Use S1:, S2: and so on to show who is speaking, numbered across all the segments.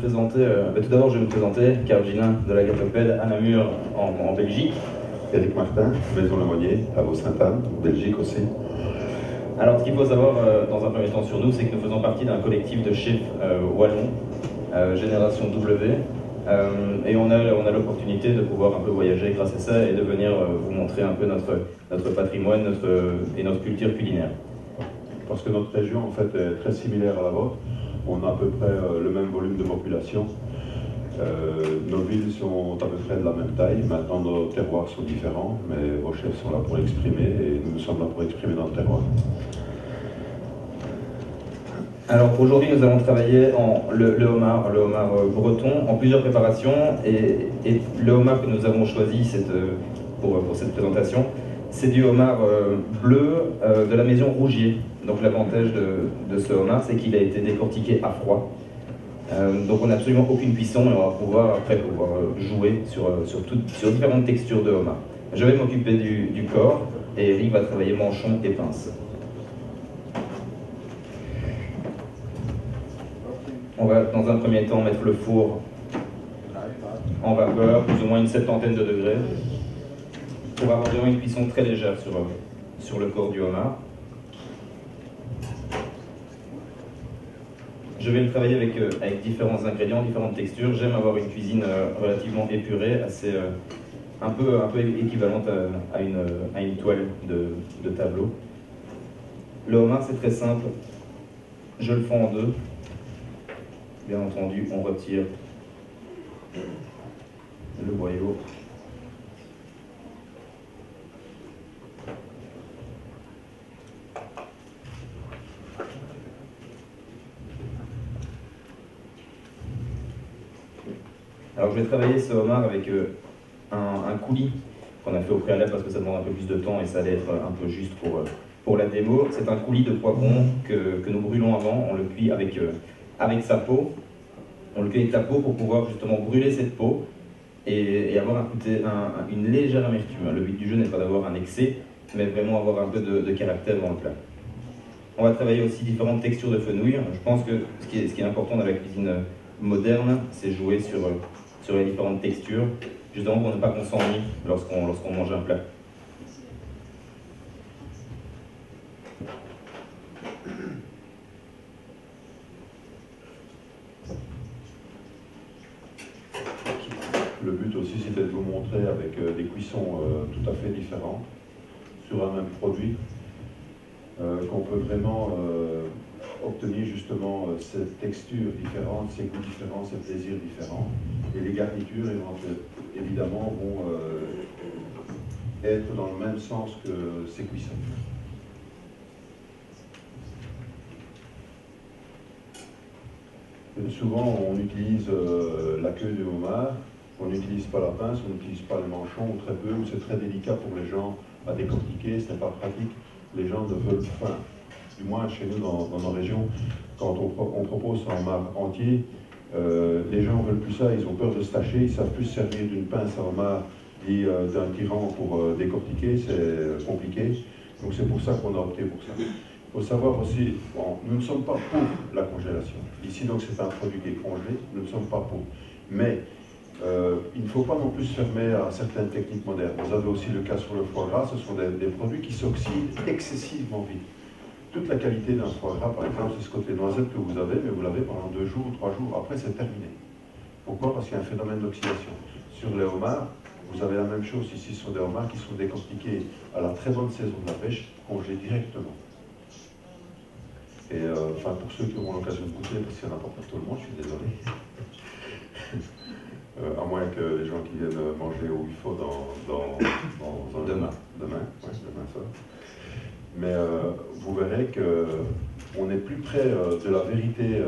S1: présenter, tout d'abord je vais me présenter, Carl Gillin de la Gatopède à Namur en Belgique.
S2: Eric Martin, Maison Lemonnier, à Vaux-Sainte-Anne, Belgique aussi.
S1: Alors ce qu'il faut savoir dans un premier temps sur nous, c'est que nous faisons partie d'un collectif de chefs wallons, Génération W, et on a l'opportunité de pouvoir un peu voyager grâce à ça et de venir vous montrer un peu notre patrimoine et notre culture culinaire.
S2: Parce que notre région en fait est très similaire à la vôtre, on a à peu près le même volume de population. Nos villes sont à peu près de la même taille, maintenant nos terroirs sont différents, mais vos chefs sont là pour l'exprimer et nous sommes là pour exprimer notre terroir.
S1: Alors aujourd'hui nous allons travailler le homard breton en plusieurs préparations et le homard que nous avons choisi pour cette présentation, c'est du homard bleu de la maison Rougier. Donc l'avantage de ce homard, c'est qu'il a été décortiqué à froid. Donc on n'a absolument aucune cuisson et on va pouvoir après jouer sur différentes textures de homard. Je vais m'occuper du corps et Eric va travailler manchon et pince. On va dans un premier temps mettre le four en vapeur, plus ou moins une 70 de degrés, pour avoir vraiment une cuisson très légère sur le corps du homard. Je vais le travailler avec différents ingrédients, différentes textures. J'aime avoir une cuisine relativement épurée, un peu équivalente à une toile de tableau. Le homard, c'est très simple. Je le fends en deux. Bien entendu, on retire le boyau. Alors je vais travailler ce homard avec un coulis qu'on a fait au préalable parce que ça demande un peu plus de temps et ça allait être un peu juste pour la démo. C'est un coulis de poivron que nous brûlons avant, on le cuit avec sa peau. On le cuit avec la peau pour pouvoir justement brûler cette peau et avoir une légère amertume. Le but du jeu n'est pas d'avoir un excès, mais vraiment avoir un peu de caractère dans le plat. On va travailler aussi différentes textures de fenouil. Je pense que ce qui est important dans la cuisine moderne, c'est jouer sur les différentes textures, justement pour ne pas qu'on s'ennuie lorsqu'on mange un plat.
S2: Le but aussi c'était de vous montrer avec des cuissons tout à fait différentes sur un même produit, qu'on peut vraiment obtenir justement cette texture différente, ces goûts différents, ces plaisirs différents. Et les garnitures évidemment vont être dans le même sens que ces cuissons. Et souvent on utilise la queue du homard, on n'utilise pas la pince, on n'utilise pas le manchon, ou très peu, ou c'est très délicat pour les gens à décortiquer, c'est pas pratique. Les gens ne veulent pas, du moins chez nous dans nos régions, quand on propose un homard entier, les gens ne veulent plus ça, ils ont peur de se tâcher, ils ne savent plus se servir d'une pince à homard et d'un tyran pour décortiquer, c'est compliqué. Donc c'est pour ça qu'on a opté pour ça. Il faut savoir aussi, bon, nous ne sommes pas pour la congélation. Ici donc c'est un produit qui est congelé, nous ne sommes pas pour. Mais il ne faut pas non plus se fermer à certaines techniques modernes. Vous avez aussi le cas sur le foie gras, ce sont des produits qui s'oxydent excessivement vite. Toute la qualité d'un foie gras, par exemple, c'est ce côté noisette que vous avez, mais vous l'avez pendant 2 jours ou 3 jours, après c'est terminé. Pourquoi? Parce qu'il y a un phénomène d'oxydation. Sur les homards, vous avez la même chose. Ici, ce sont des homards qui sont décortiqués à la très bonne saison de la pêche, congelés directement. Et enfin, pour ceux qui auront l'occasion de goûter, parce qu'il n'y en a pas pour tout le monde, je suis désolé. À moins que les gens qui viennent manger au UFO
S1: Demain.
S2: Demain soir. Mais vous verrez qu'on est plus près de la vérité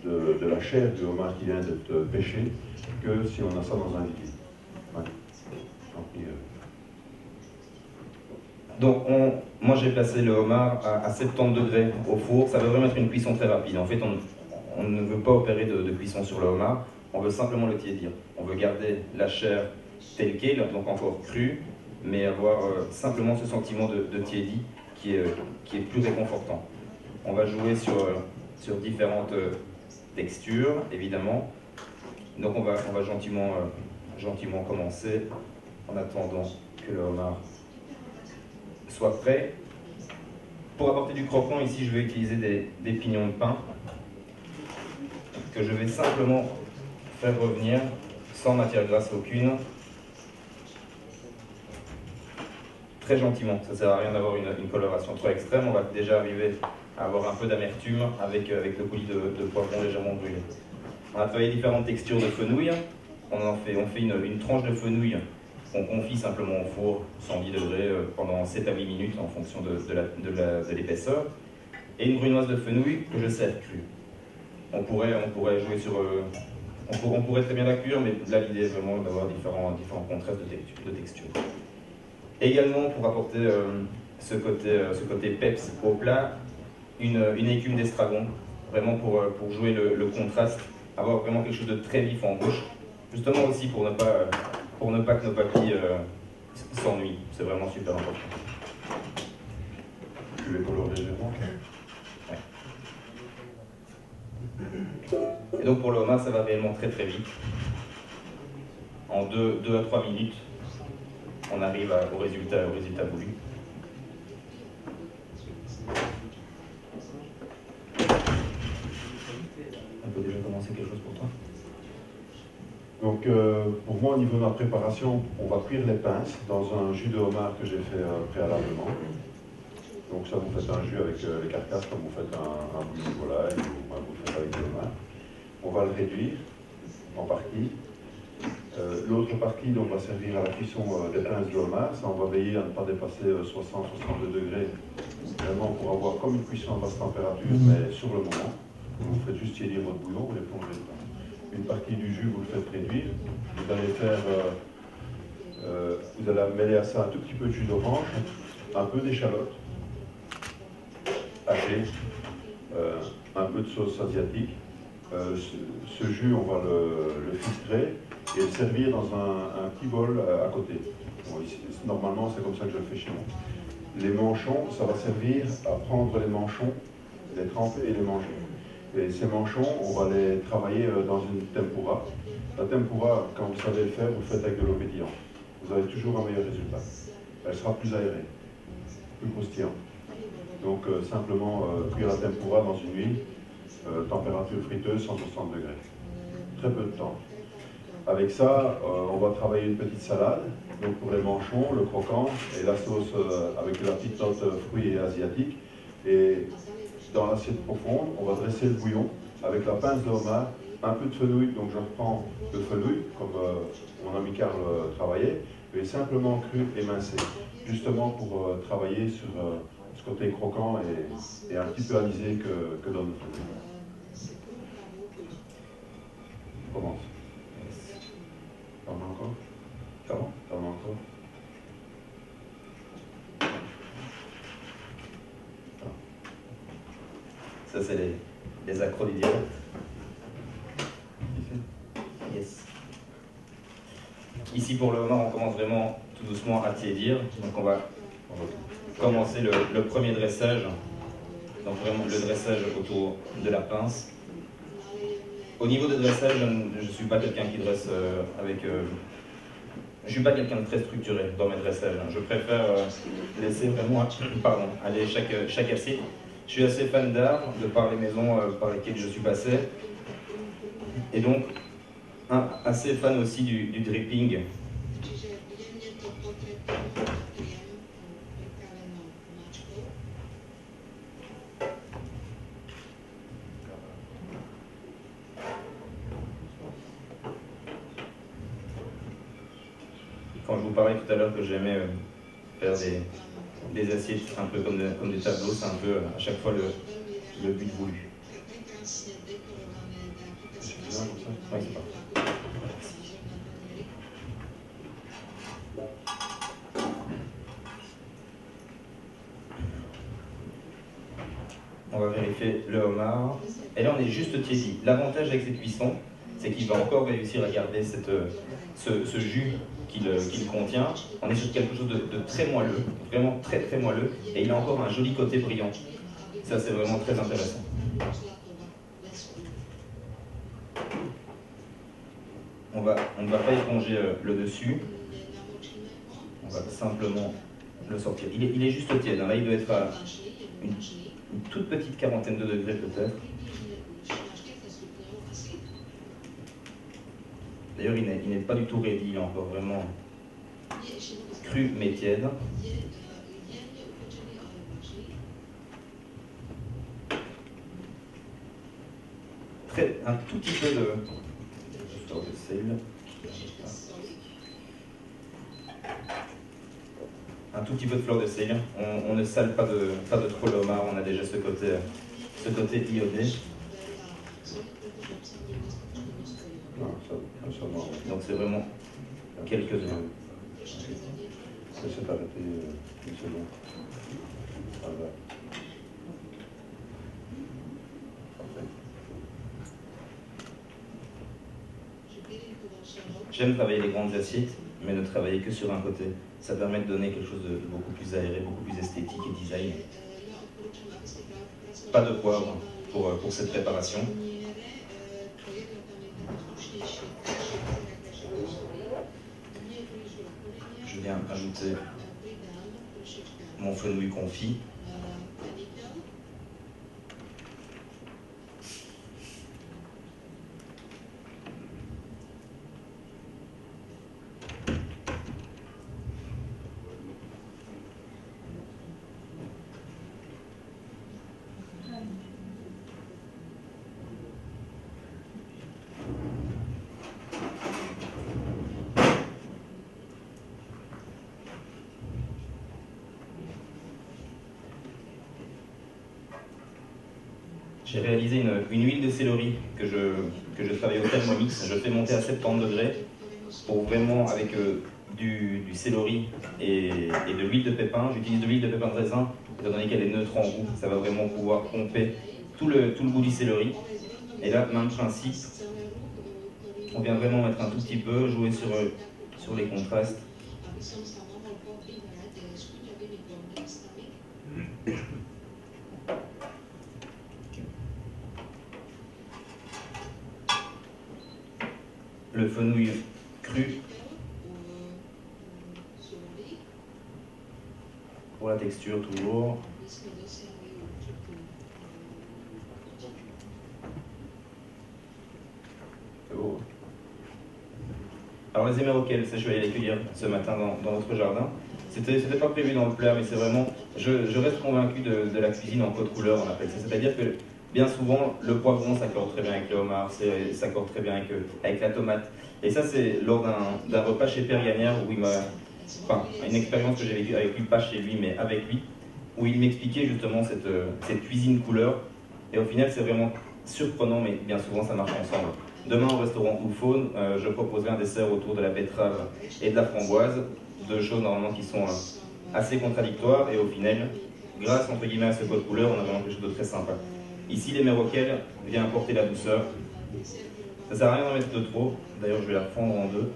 S2: de la chair du homard qui vient d'être pêché que si on a ça dans un liquide. Ouais.
S1: Donc moi j'ai placé le homard à 70 degrés au four, ça va vraiment être une cuisson très rapide. En fait on ne veut pas opérer de cuisson sur le homard, on veut simplement le tiédir. On veut garder la chair telle qu'elle, donc encore crue, mais avoir simplement ce sentiment de tiédi qui est plus réconfortant. On va jouer sur différentes texture, évidemment. Donc on va gentiment commencer en attendant que le homard soit prêt. Pour apporter du croquant, ici je vais utiliser des pignons de pin que je vais simplement faire revenir sans matière grasse aucune, très gentiment. Ça ne sert à rien d'avoir une coloration trop extrême, on va déjà arriver à avoir un peu d'amertume avec le coulis de poivron légèrement brûlé. On a travaillé différentes textures de fenouil. On fait une tranche de fenouil qu'on confie simplement au four 110 degrés pendant 7 à 8 minutes en fonction de l'épaisseur. Et une brunoise de fenouil que je sers crue. On pourrait jouer sur... on pourrait très bien la cuire, mais là l'idée est vraiment d'avoir différents contrastes de texture. Également, pour apporter ce côté peps au plat, une écume d'estragon, vraiment pour jouer le contraste, avoir vraiment quelque chose de très vif en bouche, justement aussi pour ne pas que nos papilles s'ennuient. C'est vraiment super important.
S2: Tu les colores légèrement.
S1: Ouais. Et donc pour le homard, ça va réellement très très vite. En 2 à 3 minutes, on arrive au résultat voulu. On peut déjà commencer quelque chose pour toi?
S2: Donc pour moi, au niveau de ma préparation, on va cuire les pinces dans un jus de homard que j'ai fait préalablement. Donc ça, vous faites un jus avec les carcasses comme vous faites un bouillon de volaille ou vous faites avec le homard. On va le réduire en parties. L'autre partie donc, va servir à la cuisson des pinces de homard. Ça, on va veiller à ne pas dépasser 60-62 degrés, vraiment pour avoir comme une cuisson à basse température, mais sur le moment. Vous faites juste tiédir votre bouillon, vous les plongez dedans. Une partie du jus, vous le faites réduire. Vous allez faire, vous allez mêler à ça un tout petit peu de jus d'orange, un peu d'échalote hachée, un peu de sauce asiatique. Ce jus, on va le filtrer et le servir dans un petit bol à côté. Bon, ici, normalement, c'est comme ça que je le fais chez moi. Les manchons, ça va servir à prendre les manchons, les tremper et les manger. Et ces manchons, on va les travailler dans une tempura. La tempura, quand vous savez le faire, vous le faites avec de l'eau pétillante. Vous avez toujours un meilleur résultat. Elle sera plus aérée, plus croustillante. Donc simplement cuire la tempura dans une huile, température friteuse, 160 degrés. Très peu de temps. Avec ça, on va travailler une petite salade, donc pour les manchons, le croquant et la sauce avec la petite note fruits et asiatique. Et dans l'assiette profonde, on va dresser le bouillon avec la pince de homard, un peu de fenouil, donc je reprends le fenouil, comme mon ami Karl travaillait, et simplement cru émincé, justement pour travailler sur ce côté croquant et un petit peu alisé que donne le fenouil. On commence. T'en as encore?
S1: Comment?
S2: T'en as encore?
S1: Ça, c'est les accros du direct. Yes. Ici, pour le homard, on commence vraiment tout doucement à tiédir. Donc, on va commencer le premier dressage. Donc, vraiment le dressage autour de la pince. Au niveau de dressage, je ne suis pas quelqu'un qui dresse avec... je ne suis pas quelqu'un de très structuré dans mes dressages. Je préfère laisser vraiment aller chaque assiette. Je suis assez fan d'art, de par les maisons par lesquelles je suis passé. Et donc, assez fan aussi du dripping. Quand je vous parlais tout à l'heure que j'aimais faire des assiettes un peu comme des tableaux, c'est un peu à chaque fois le but voulu.
S2: C'est bien comme ça?
S1: Oui, c'est parfait. On va vérifier le homard. Et là, on est juste tiédi. L'avantage avec cette cuisson, c'est qu'il va encore réussir à garder ce jus qu'il contient. On est sur quelque chose de très moelleux, vraiment très très moelleux, et il a encore un joli côté brillant. Ça, c'est vraiment très intéressant. on ne va pas éponger le dessus, on va simplement le sortir. Il est juste tiède, hein. Là il doit être à une toute petite quarantaine de degrés peut-être. D'ailleurs il n'est pas du tout ready, il est encore vraiment cru mais tiède. Un tout petit peu de sel. Un tout petit peu de fleur de sel. On ne sale pas de trop le homard, on a déjà ce côté iodé. Donc c'est vraiment quelques-uns.
S2: Ça s'est arrêté une seconde. Voilà.
S1: J'aime travailler les grandes assiettes, mais ne travailler que sur un côté. Ça permet de donner quelque chose de beaucoup plus aéré, beaucoup plus esthétique et design. Pas de poivre pour cette préparation. Je viens ajouter mon fenouil confit. J'ai réalisé une huile de céleri que je travaille au Thermomix. Je fais monter à 70 degrés pour vraiment, avec du céleri et de l'huile de pépin. J'utilise de l'huile de pépin de raisin, étant donné qu'elle est neutre en goût. Ça va vraiment pouvoir pomper tout le goût du céleri. Et là, même principe. On vient vraiment mettre un tout petit peu, jouer sur les contrastes. Le fenouil cru pour la texture toujours. C'est beau. Alors les émerauquelles, ça je vais aller les cueillir ce matin dans notre jardin. C'était pas prévu dans le plat, mais c'est vraiment... Je reste convaincu de la cuisine en code couleur, on appelle ça. C'est-à-dire que bien souvent, le poivron s'accorde très bien avec le homard, s'accorde très bien avec la tomate. Et ça, c'est lors d'un repas chez Père Gagnère, où il m'a... Enfin, une expérience que j'ai vécue avec lui, pas chez lui, mais avec lui, où il m'expliquait justement cette cuisine couleur. Et au final, c'est vraiment surprenant, mais bien souvent, ça marche ensemble. Demain, au restaurant Oufone, je proposerai un dessert autour de la betterave et de la framboise, deux choses normalement qui sont assez contradictoires, et au final, grâce entre guillemets à ce code couleur, on a vraiment quelque chose de très sympa. Ici, les méroquelles viennent apporter la douceur. Ça sert à rien d'en mettre de trop, d'ailleurs je vais la fendre en deux.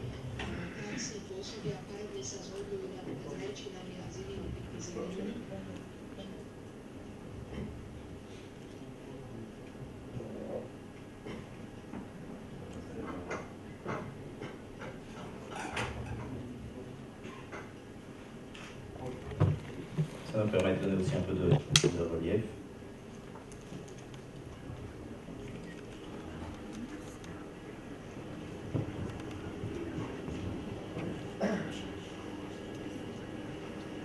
S1: Ça va me permettre de donner aussi un peu de relief.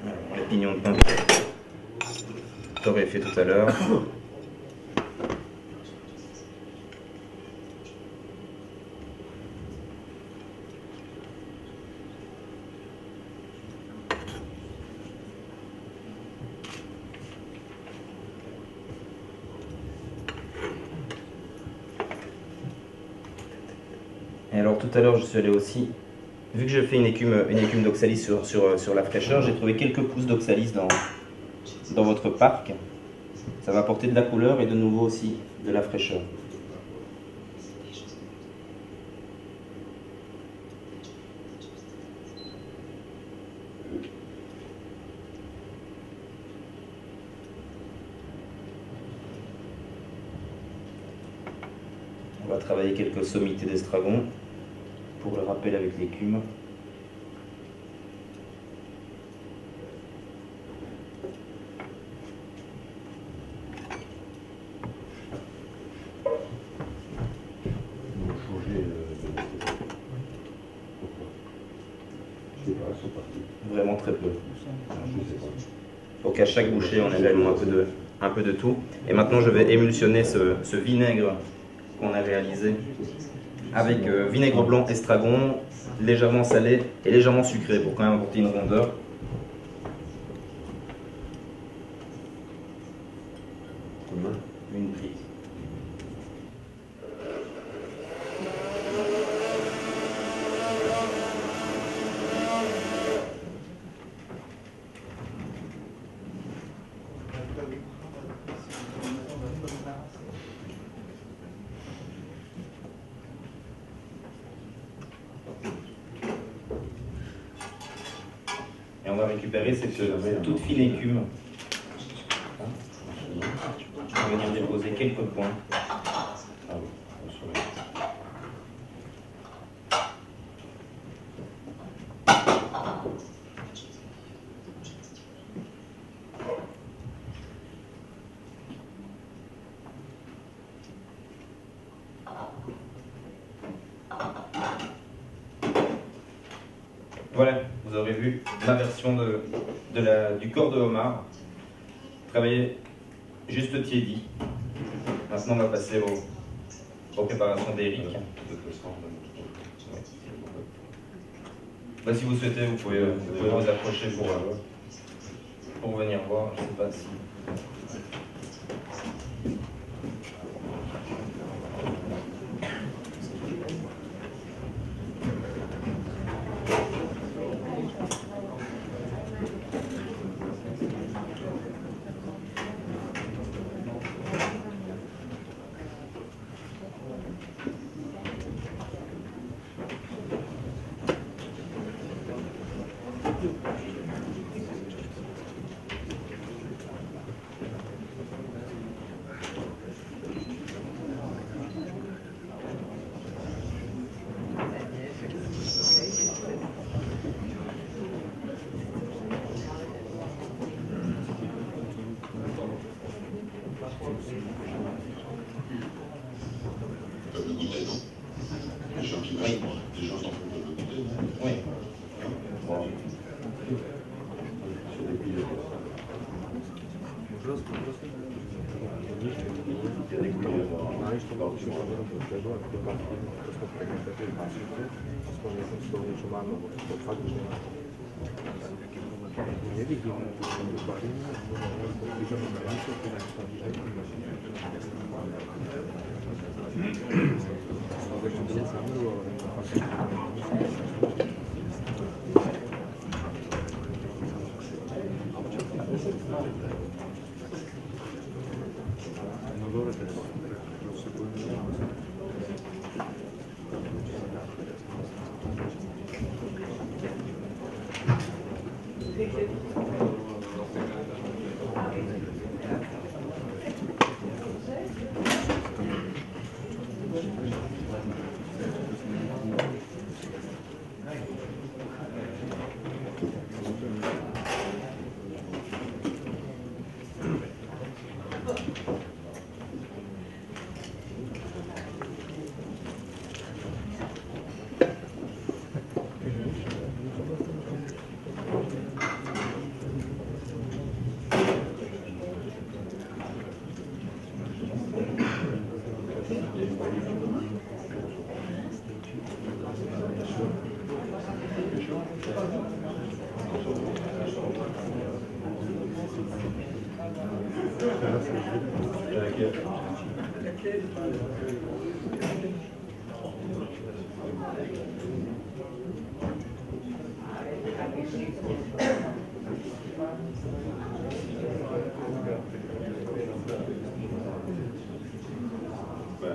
S1: Alors, les pignons de pain que j'aurais fait tout à l'heure. Et alors tout à l'heure, je suis allé aussi, vu que je fais une écume d'oxalis sur la fraîcheur, j'ai trouvé quelques pousses d'oxalis dans votre parc. Ça va apporter de la couleur et de nouveau aussi de la fraîcheur. On va travailler quelques sommités d'estragon pour pour le rappel avec l'écume. Vraiment très peu. Pour qu'à chaque bouchée, on ait réellement un peu de tout. Et maintenant, je vais émulsionner ce vinaigre qu'on a réalisé avec vinaigre blanc estragon, légèrement salé et légèrement sucré pour quand même apporter une rondeur. Une prise. Et on va récupérer cette toute fine écume. On va venir déposer quelques points. Voilà, vous aurez vu ma version du corps de homard, travaillé juste tiédi. Maintenant, on va passer aux préparations d'Éric. Si vous souhaitez, vous pouvez vous approcher pour venir voir. Je ne sais pas si...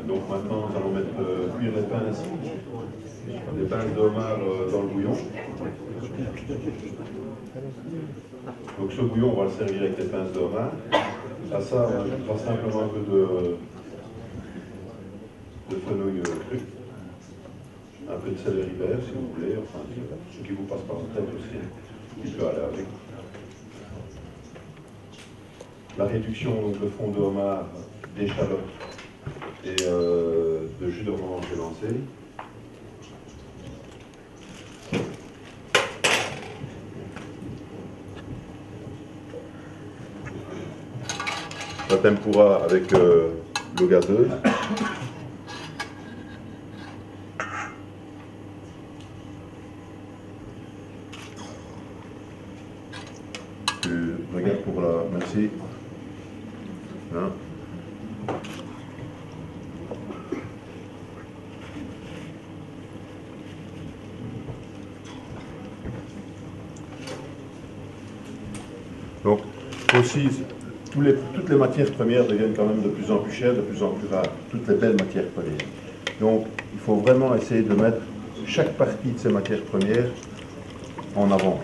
S2: Donc maintenant, nous allons cuire les pinces de homard dans le bouillon. Donc ce bouillon, on va le servir avec les pinces de homard. À ça, on ajoutera simplement un peu de fenouil cru, un peu peu de céleri vert si vous voulez, enfin ce qui vous passe par la tête aussi, qui peut aller avec. La réduction donc, de fond de homard, d'échalotes et de jus d'orange élancé. La tempura avec l'eau gazeuse. Tu regardes pour la... Merci. Hein? Donc, aussi, toutes les matières premières deviennent quand même de plus en plus chères, de plus en plus rares. Toutes les belles matières premières. Donc, il faut vraiment essayer de mettre chaque partie de ces matières premières en avant.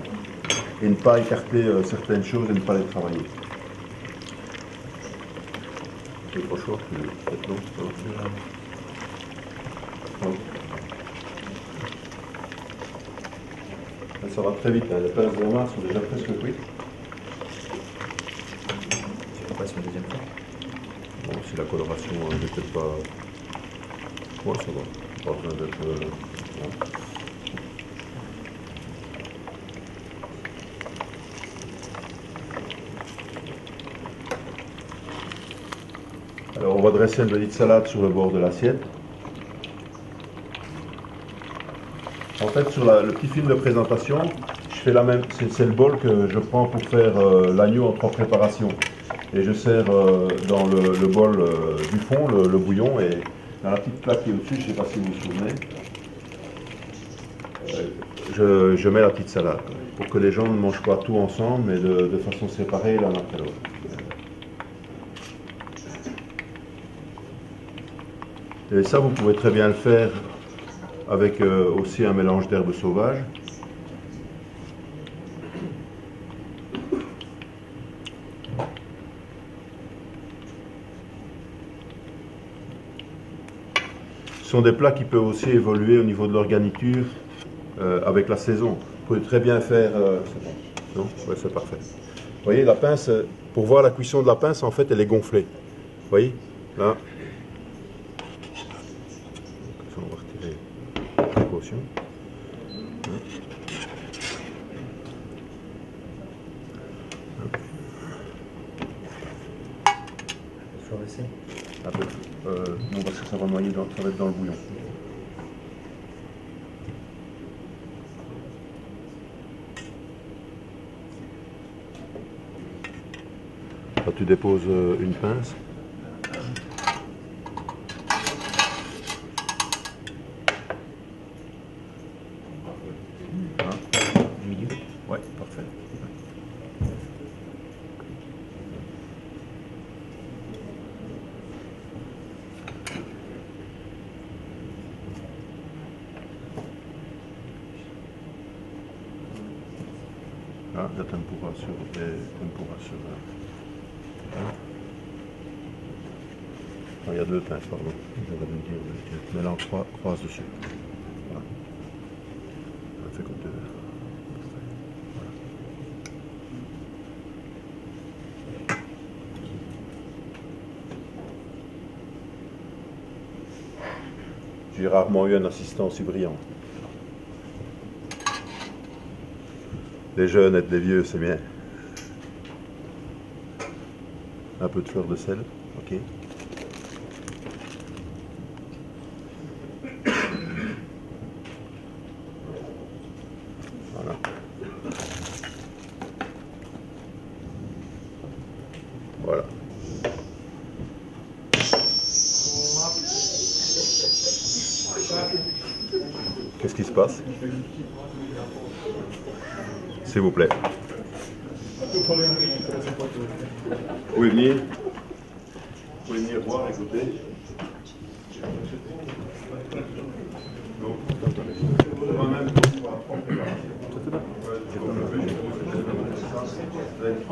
S2: Et ne pas écarter certaines choses et ne pas les travailler. Et franchement, peut-être non. Ça va très vite, hein. Les pinces de homard sont déjà presque cuites.
S1: On passe une deuxième fois.
S2: Bon, si la coloration n'est peut-être pas... Ouais, ça va. Pas besoin d'être... bon. Alors on va dresser une petite salade sur le bord de l'assiette. En fait, sur le petit film de présentation, je fais la même. C'est le bol que je prends pour faire l'agneau en 3 préparations. Et je sers dans le bol du fond, le bouillon, et dans la petite plaque qui est au-dessus, je ne sais pas si vous vous souvenez, je mets la petite salade, pour que les gens ne mangent pas tout ensemble, mais de façon séparée l'un après l'autre. Et ça, vous pouvez très bien le faire avec aussi un mélange d'herbes sauvages. Ce sont des plats qui peuvent aussi évoluer au niveau de leur garniture avec la saison. Vous pouvez très bien faire... c'est bon. Non? Ouais, c'est parfait. Vous voyez, la pince, pour voir la cuisson de la pince, en fait, elle est gonflée. Vous voyez? Là. On va retirer la précaution. Un peu. Non, parce que ça va noyer, ça va être dans le bouillon. Là, tu déposes une pince.
S1: Milieu.
S2: Ouais, parfait. Ah, la tempura sur... Non, il y a 2 pinces, pardon. J'aurais dû le dire. Mais là, on croise dessus. Voilà. On fait comme 2. Voilà. J'ai rarement eu un assistant aussi brillant. Les jeunes et les vieux, c'est bien. Un peu de fleur de sel, ok. Voilà. Voilà. Qu'est-ce qui se passe? S'il vous plaît. Vous pouvez venir voir, écouter.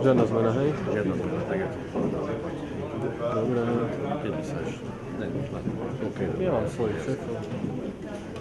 S3: Żadna zmiana, hej?
S1: Żadna zmiana, tak jest.
S3: Dobra.
S1: Okej.
S3: Ja mam swoich szefów.